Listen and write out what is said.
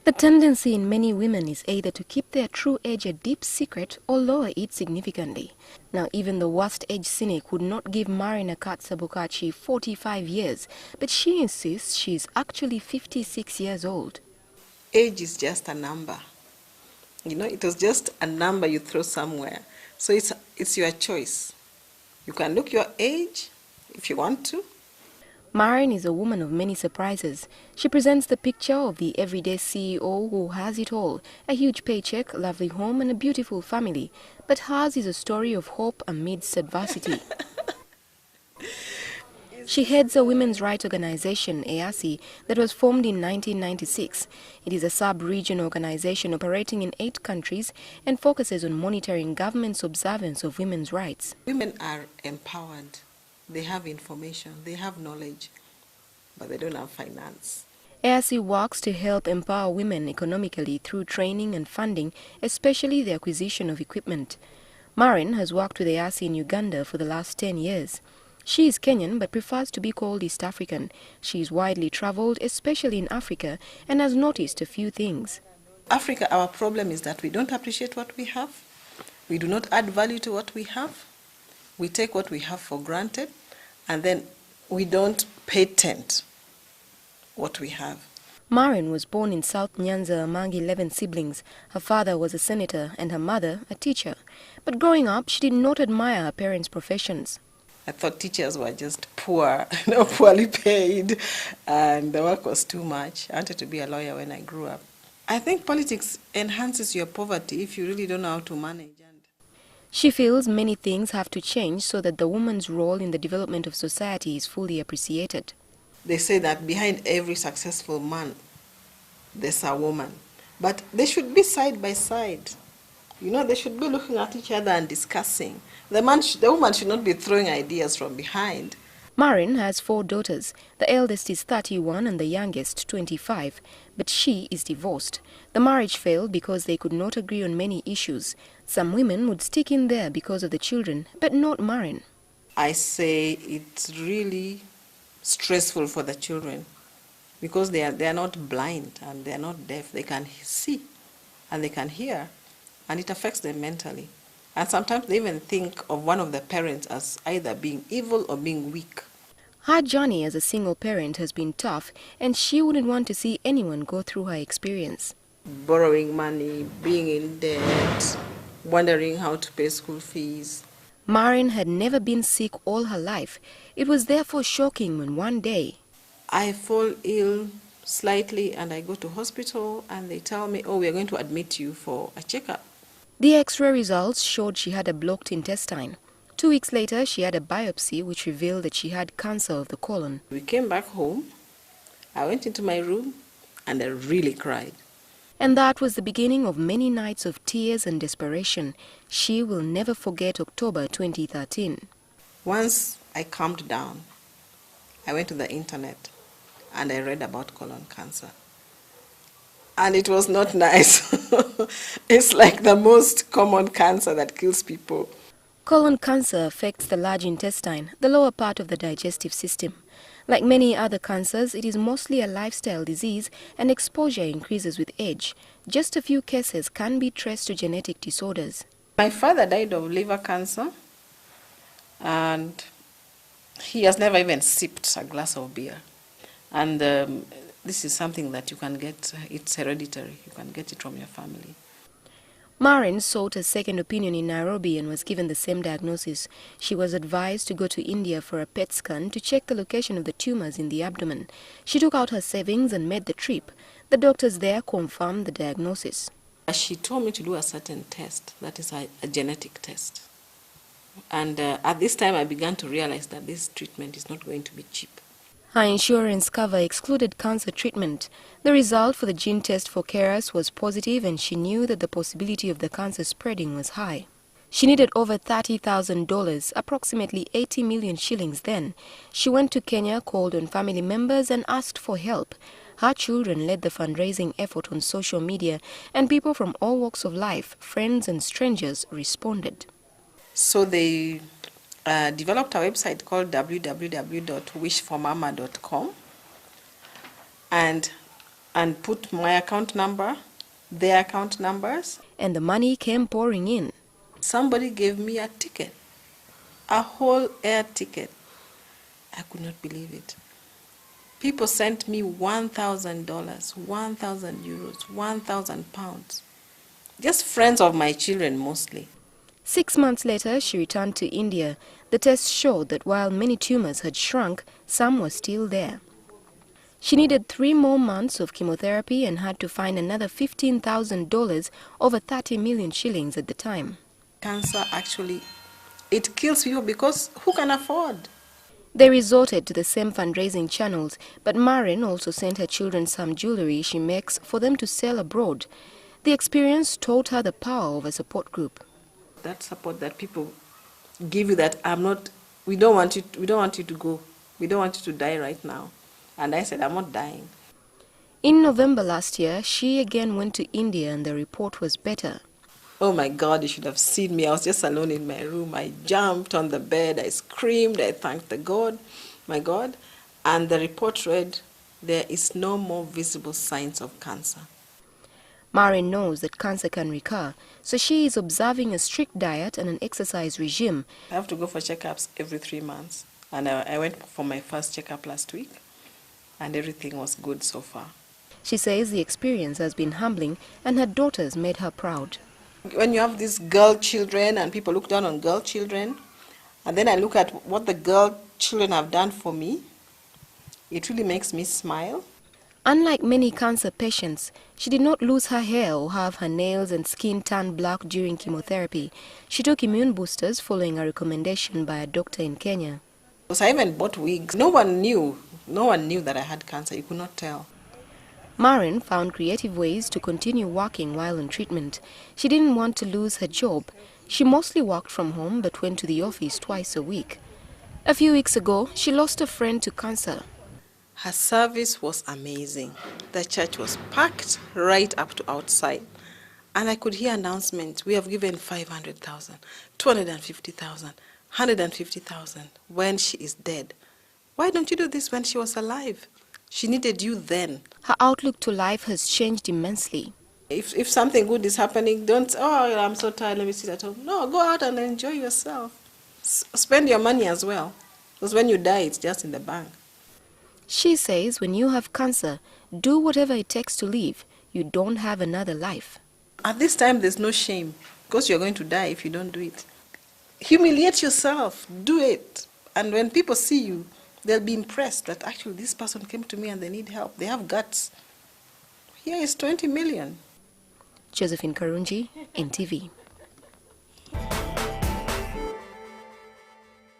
The tendency in many women is either to keep their true age a deep secret or lower it significantly. Now, even the worst age cynic would not give Marren Akatsa-Bukachi 45 years, but she insists she is actually 56 years old. Age is just a number. You know, it was just a number you throw somewhere. So it's your choice. You can look your age if you want to. Marren is a woman of many surprises. She presents the picture of the everyday CEO who has it all, a huge paycheck, lovely home and a beautiful family. But hers is a story of hope amidst adversity. She heads a women's rights organization, EASI, that was formed in 1996. It is a sub-region organization operating in 8 countries and focuses on monitoring government's observance of women's rights. Women are empowered. They have information, they have knowledge, but they don't have finance. EASI works to help empower women economically through training and funding, especially the acquisition of equipment. Marren has worked with EASI in Uganda for the last 10 years. She is Kenyan but prefers to be called East African. She is widely traveled, especially in Africa, and has noticed a few things. Africa, our problem is that we don't appreciate what we have. We do not add value to what we have. We take what we have for granted, and then we don't patent what we have. Marren was born in South Nyanza among 11 siblings. Her father was a senator and her mother a teacher. But growing up, she did not admire her parents' professions. I thought teachers were just poor, poorly paid, and the work was too much. I wanted to be a lawyer when I grew up. I think politics enhances your poverty if you really don't know how to manage. She feels many things have to change so that the woman's role in the development of society is fully appreciated. They say that behind every successful man, there's a woman. But they should be side by side. You know, they should be looking at each other and discussing. The woman should not be throwing ideas from behind. Marren has 4 daughters. The eldest is 31 and the youngest 25, but she is divorced. The marriage failed because they could not agree on many issues. Some women would stick in there because of the children, but not Marren. I say it's really stressful for the children because they are not blind and they are not deaf. They can see and they can hear, and it affects them mentally. And sometimes they even think of one of the parents as either being evil or being weak. Her journey as a single parent has been tough, and she wouldn't want to see anyone go through her experience. Borrowing money, being in debt, wondering how to pay school fees. Marren had never been sick all her life. It was therefore shocking when one day I fall ill slightly and I go to hospital and they tell me, oh, we are going to admit you for a checkup. The X-ray results showed she had a blocked intestine. 2 weeks later, she had a biopsy which revealed that she had cancer of the colon. We came back home. I went into my room and I really cried. And that was the beginning of many nights of tears and desperation. She will never forget October 2013. Once I calmed down, I went to the internet and I read about colon cancer. And it was not nice. It's like the most common cancer that kills people. Colon cancer affects the large intestine, the lower part of the digestive system. Like many other cancers, it is mostly a lifestyle disease and exposure increases with age. Just a few cases can be traced to genetic disorders. My father died of liver cancer and he has never even sipped a glass of beer. And this is something that you can get, it's hereditary, you can get it from your family. Marren sought a second opinion in Nairobi and was given the same diagnosis. She was advised to go to India for a PET scan to check the location of the tumors in the abdomen. She took out her savings and made the trip. The doctors there confirmed the diagnosis. She told me to do a certain test, that is a genetic test. And at this time I began to realize that this treatment is not going to be cheap. Her insurance cover excluded cancer treatment. The result for the gene test for carers was positive and she knew that the possibility of the cancer spreading was high. She needed over $30,000, approximately 80 million shillings then. She went to Kenya, called on family members and asked for help. Her children led the fundraising effort on social media and people from all walks of life, friends and strangers, responded. So they developed a website called www.wishformama.com and and put my account number, their account numbers. And the money came pouring in. Somebody gave me a ticket, a whole air ticket. I could not believe it. People sent me $1,000, 1,000 euros, 1,000 pounds. Just friends of my children mostly. 6 months later, she returned to India. The tests showed that while many tumors had shrunk, some were still there. She needed 3 more months of chemotherapy and had to find another $15,000, over 30 million shillings at the time. Cancer actually, it kills people because who can afford? They resorted to the same fundraising channels, but Marren also sent her children some jewelry she makes for them to sell abroad. The experience taught her the power of a support group. That support that people give you, that we don't want you to go. We don't want you to die right now. And I said, I'm not dying. In November last year, she again went to India and the report was better. Oh my God, you should have seen me. I was just alone in my room. I jumped on the bed. I screamed. I thanked my God. And the report read, there is no more visible signs of cancer. Marren knows that cancer can recur, so she is observing a strict diet and an exercise regime. I have to go for checkups every 3 months. And I went for my first checkup last week, and everything was good so far. She says the experience has been humbling and her daughters made her proud. When you have these girl children and people look down on girl children, and then I look at what the girl children have done for me, it really makes me smile. Unlike many cancer patients, she did not lose her hair or have her nails and skin turn black during chemotherapy. She took immune boosters following a recommendation by a doctor in Kenya. Because I even bought wigs. No one knew that I had cancer. You could not tell. Marren found creative ways to continue working while on treatment. She didn't want to lose her job. She mostly worked from home but went to the office twice a week. A few weeks ago, she lost a friend to cancer. Her service was amazing. The church was packed right up to outside. And I could hear announcements. We have given 500,000, 250,000, 150,000 when she is dead. Why don't you do this when she was alive? She needed you then. Her outlook to life has changed immensely. If something good is happening, don't, oh, I'm so tired, let me sit at home. No, go out and enjoy yourself. Spend your money as well. Because when you die, it's just in the bank. She says when you have cancer, do whatever it takes to live. You don't have another life. At this time, there's no shame. Because you're going to die if you don't do it. Humiliate yourself. Do it. And when people see you, they'll be impressed that actually this person came to me and they need help. They have guts. Here is 20 million. Josephine Karunji, NTV.